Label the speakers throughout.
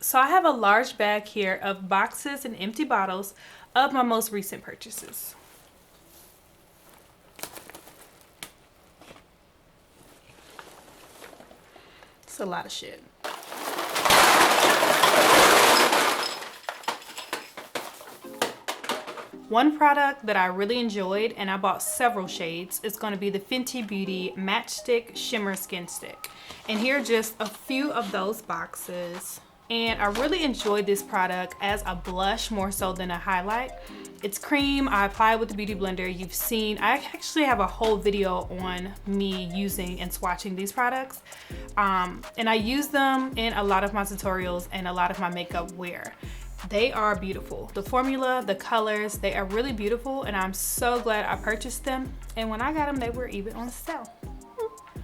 Speaker 1: So I have a large bag here of boxes and empty bottles of my most recent purchases. It's a lot of shit. One product that I really enjoyed, and I bought several shades, is going to be the Fenty Beauty Matchstick Shimmer Skin Stick. And here are just a few of those boxes. And I really enjoyed this product as a blush more so than a highlight. It's cream. I apply it with the Beauty Blender. You've seen, I actually have a whole video on me using and swatching these products. And I use them in a lot of my tutorials and a lot of my makeup wear. They are beautiful. The formula, the colors, they are really beautiful, and I'm so glad I purchased them. And when I got them, they were even on sale.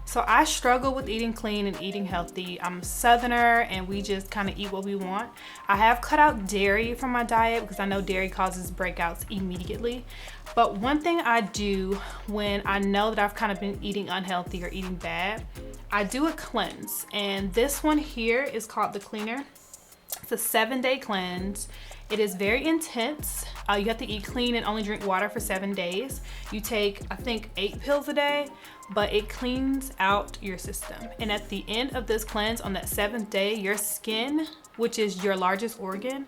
Speaker 1: So I struggle with eating clean and eating healthy. I'm a Southerner and we just kind of eat what we want. I have cut out dairy from my diet because I know dairy causes breakouts immediately. But one thing I do when I know that I've kind of been eating unhealthy or eating bad, I do a cleanse. And this one here is called the Cleaner. It's a 7-day cleanse. It is very intense. You have to eat clean and only drink water for 7 days. You take, I think, 8 pills a day, but it cleans out your system. And at the end of this cleanse, on that 7th day, your skin, which is your largest organ,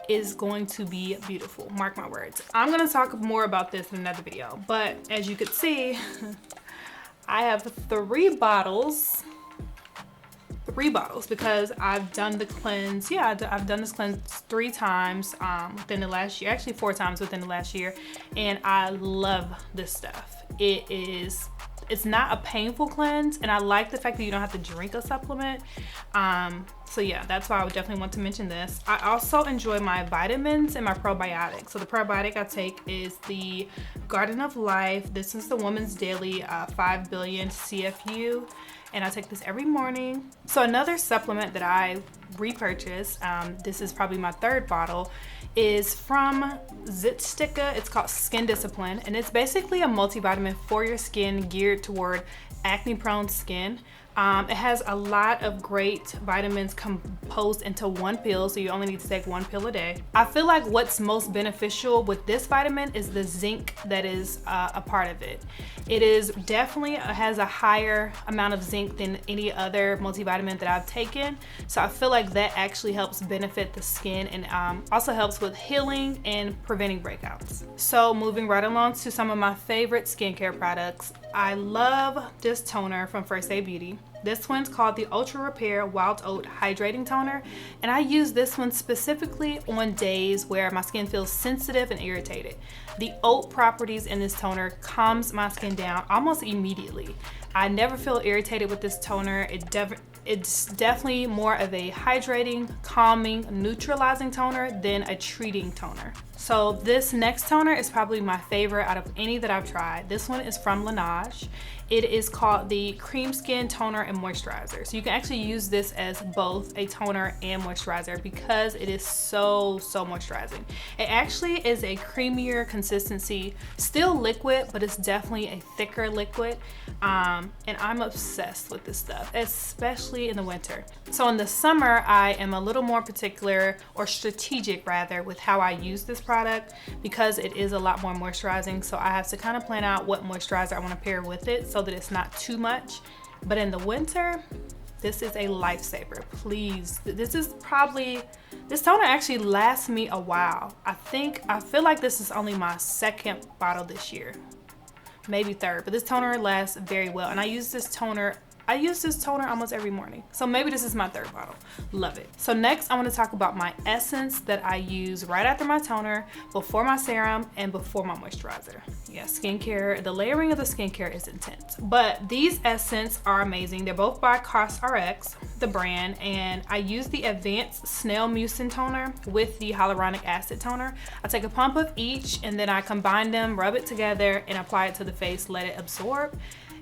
Speaker 1: is going to be beautiful. Mark my words. I'm gonna talk more about this in another video, but as you could see, I have 3 bottles because I've done the cleanse. Yeah, I've done this cleanse 3 times within the last year, actually 4 times within the last year, and I love this stuff. It's not a painful cleanse, and I like the fact that you don't have to drink a supplement. So yeah, that's why I would definitely want to mention this. I also enjoy my vitamins and my probiotics. So the probiotic I take is the Garden of Life. This is the Woman's Daily 5 billion CFU. And I take this every morning. So another supplement that I repurchased, this is probably my 3rd bottle, is from ZitSticka. It's called Skin Discipline, and it's basically a multivitamin for your skin geared toward acne-prone skin. It has a lot of great vitamins composed into 1 pill, so you only need to take 1 pill a day. I feel like what's most beneficial with this vitamin is the zinc that is a part of it. It is definitely has a higher amount of zinc than any other multivitamin that I've taken, so I feel like that actually helps benefit the skin and also helps with healing and preventing breakouts. So moving right along to some of my favorite skincare products. I love this toner from First Aid Beauty. This one's called the Ultra Repair Wild Oat Hydrating Toner, and I use this one specifically on days where my skin feels sensitive and irritated. The oat properties in this toner calms my skin down almost immediately. I never feel irritated with this toner. It's definitely more of a hydrating, calming, neutralizing toner than a treating toner. So this next toner is probably my favorite out of any that I've tried. This one is from LANEIGE. It is called the Cream Skin Toner and Moisturizer. So you can actually use this as both a toner and moisturizer because it is so moisturizing. It actually is a creamier consistency, still liquid, but it's definitely a thicker liquid. And I'm obsessed with this stuff, especially in the winter. So in the summer, I am a little more particular, or strategic rather, with how I use this product because it is a lot more moisturizing. So I have to kind of plan out what moisturizer I want to pair with it so that it's not too much. But in the winter, this is a lifesaver. Please, this toner actually lasts me a while. I feel like this is only my 2nd bottle this year, maybe 3rd, but this toner lasts very well. And I use this toner almost every morning. So maybe this is my 3rd bottle. Love it. So next I want to talk about my essence that I use right after my toner, before my serum, and before my moisturizer. Yeah, skincare, the layering of the skincare is intense. But these essence are amazing. They're both by COSRX, the brand, and I use the Advanced Snail Mucin toner with the Hyaluronic acid toner. I take a pump of each and then I combine them, rub it together, and apply it to the face, let it absorb.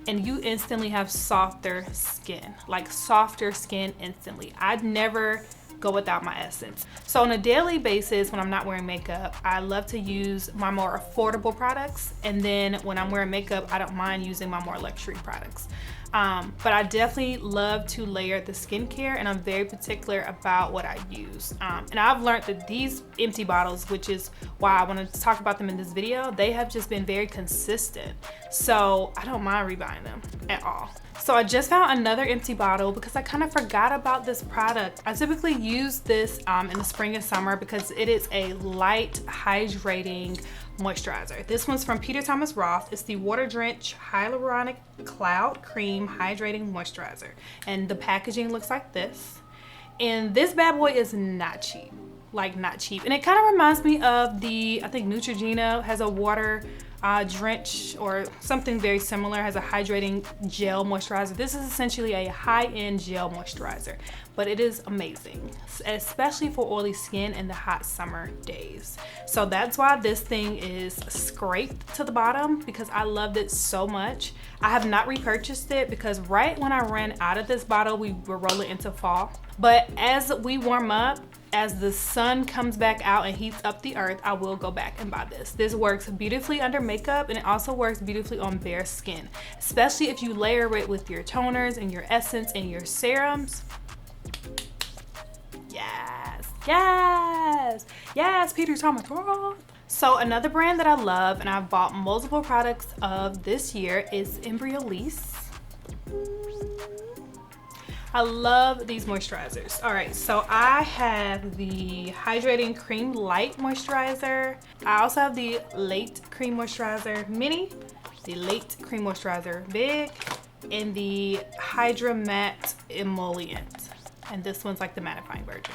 Speaker 1: And you instantly have softer skin, like softer skin instantly. I'd never go without my essence. So on a daily basis, when I'm not wearing makeup, I love to use my more affordable products. And then when I'm wearing makeup, I don't mind using my more luxury products. But I definitely love to layer the skincare, and I'm very particular about what I use. And I've learned that these empty bottles, which is why I wanted to talk about them in this video, they have just been very consistent. So I don't mind rebuying them at all. So I just found another empty bottle because I kind of forgot about this product. I typically use this in the spring and summer because it is a light hydrating moisturizer. This one's from Peter Thomas Roth. It's the Water Drench Hyaluronic Cloud Cream Hydrating Moisturizer. And the packaging looks like this. And this bad boy is not cheap. Like, not cheap. And it kind of reminds me of the, I think Neutrogena has a water drench or something very similar, has a hydrating gel moisturizer. This is essentially a high-end gel moisturizer, but it is amazing, especially for oily skin in the hot summer days. So that's why this thing is scraped to the bottom, because I loved it so much. I have not repurchased it because right when I ran out of this bottle, we were rolling into fall. But as we warm up, as the sun comes back out and heats up the earth, I will go back and buy this. This works beautifully under makeup, and it also works beautifully on bare skin, especially if you layer it with your toners and your essence and your serums. Yes, yes, yes, Peter Thomas Roth. So another brand that I love and I've bought multiple products of this year is Embryolisse. I love these moisturizers. All right, so I have the Hydrating Cream Light Moisturizer. I also have the Lait Cream Moisturizer Mini, the Lait Cream Moisturizer Big, and the Hydra Matte Emollient. And this one's like the mattifying version.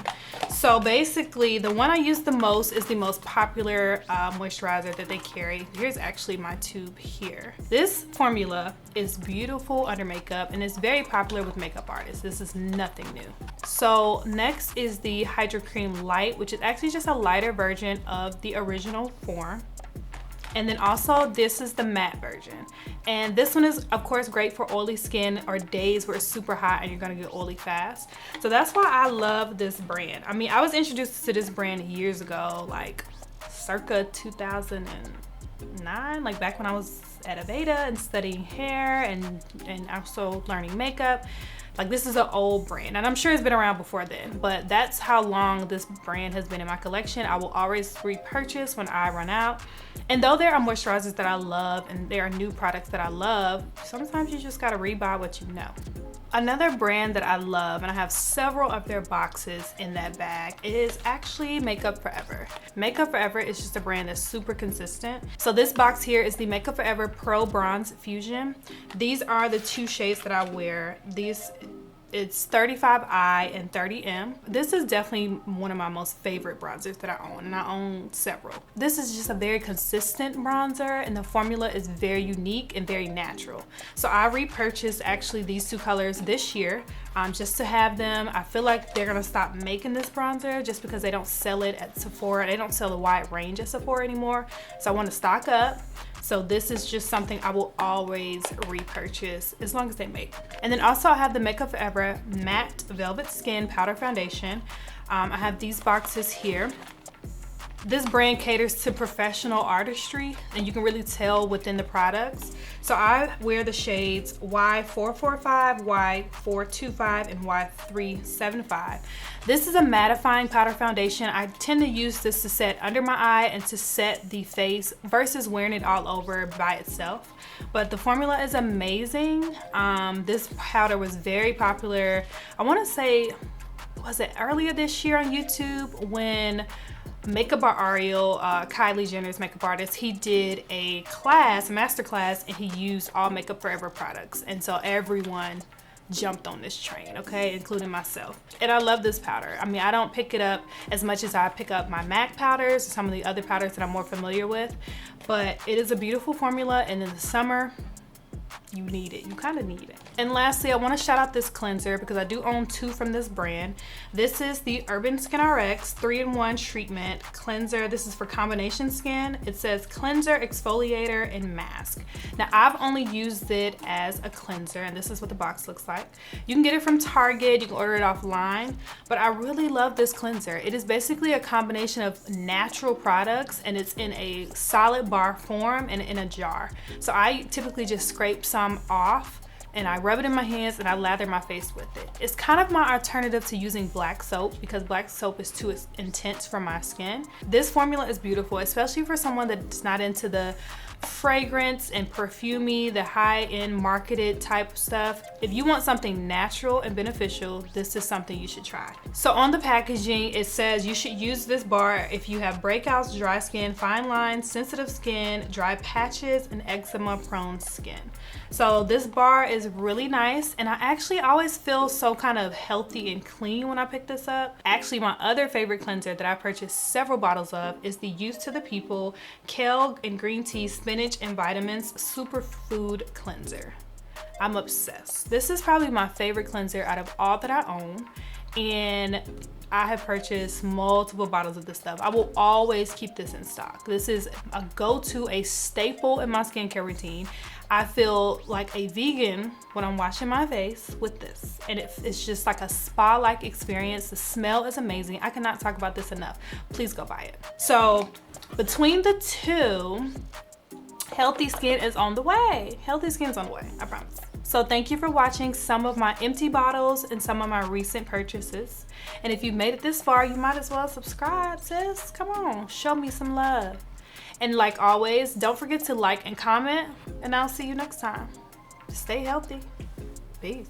Speaker 1: So basically, the one I use the most is the most popular moisturizer that they carry. Here's actually my tube here. This formula is beautiful under makeup and it's very popular with makeup artists. This is nothing new. So next is the Hydra Cream Light, which is actually just a lighter version of the original form. And then also this is the matte version. And this one is of course great for oily skin or days where it's super hot and you're gonna get oily fast. So that's why I love this brand. I mean, I was introduced to this brand years ago, like circa 2009, like back when I was at Aveda and studying hair and also learning makeup. Like, this is an old brand, and I'm sure it's been around before then, but that's how long this brand has been in my collection. I will always repurchase when I run out. And though there are moisturizers that I love and there are new products that I love, sometimes you just gotta rebuy what you know. Another brand that I love, and I have several of their boxes in that bag, is actually Makeup Forever. Makeup Forever is just a brand that's super consistent. So this box here is the Makeup Forever Pro Bronze Fusion. These are the two shades that I wear. It's 35I and 30M. This is definitely one of my most favorite bronzers that I own, and I own several. This is just a very consistent bronzer, and the formula is very unique and very natural. So I repurchased actually these two colors this year just to have them. I feel like they're gonna stop making this bronzer just because they don't sell it at Sephora. They don't sell a wide range at Sephora anymore. So I want to stock up. So this is just something I will always repurchase as long as they make. And then also I have the Makeup Forever Matte Velvet Skin Powder Foundation. I have these boxes here. This brand caters to professional artistry, and you can really tell within the products. So I wear the shades Y445, Y425, and Y375. This is a mattifying powder foundation. I tend to use this to set under my eye and to set the face versus wearing it all over by itself. But the formula is amazing. This powder was very popular. I want to say, was it earlier this year on YouTube when Makeup by Ariel, Kylie Jenner's makeup artist, he did a class, a master class, and he used all Makeup Forever products. And so everyone jumped on this train, okay, including myself. And I love this powder. I mean, I don't pick it up as much as I pick up my MAC powders, some of the other powders that I'm more familiar with, but it is a beautiful formula. And in the summer, you need it. You kind of need it. And lastly, I want to shout out this cleanser because I do own 2 from this brand. This is the Urban Skin RX 3-in-1 treatment cleanser. This is for combination skin. It says cleanser, exfoliator, and mask. Now I've only used it as a cleanser, and this is what the box looks like. You can get it from Target, you can order it offline, but I really love this cleanser. It is basically a combination of natural products, and it's in a solid bar form and in a jar. So I typically just scrape some off and I rub it in my hands and I lather my face with it. It's kind of my alternative to using black soap because black soap is too intense for my skin. This formula is beautiful, especially for someone that's not into the fragrance and perfumey, the high-end marketed type stuff. If you want something natural and beneficial, this is something you should try. So on the packaging, it says you should use this bar if you have breakouts, dry skin, fine lines, sensitive skin, dry patches, and eczema prone skin. So this bar is really nice, and I actually always feel so kind of healthy and clean when I pick this up. Actually, my other favorite cleanser that I purchased several bottles of is the Youth to the People Kale and Green Tea Spinach and Vitamins Superfood Cleanser. I'm obsessed. This is probably my favorite cleanser out of all that I own, and I have purchased multiple bottles of this stuff. I will always keep this in stock. This is a go-to, a staple in my skincare routine. I feel like a vegan when I'm washing my face with this, and it's just like a spa-like experience. The smell is amazing. I cannot talk about this enough. Please go buy it. So between the two, healthy skin is on the way. Healthy skin's on the way, I promise. So thank you for watching some of my empty bottles and some of my recent purchases. And if you've made it this far, you might as well subscribe, sis. Come on, show me some love. And like always, don't forget to like and comment, and I'll see you next time. Stay healthy. Peace.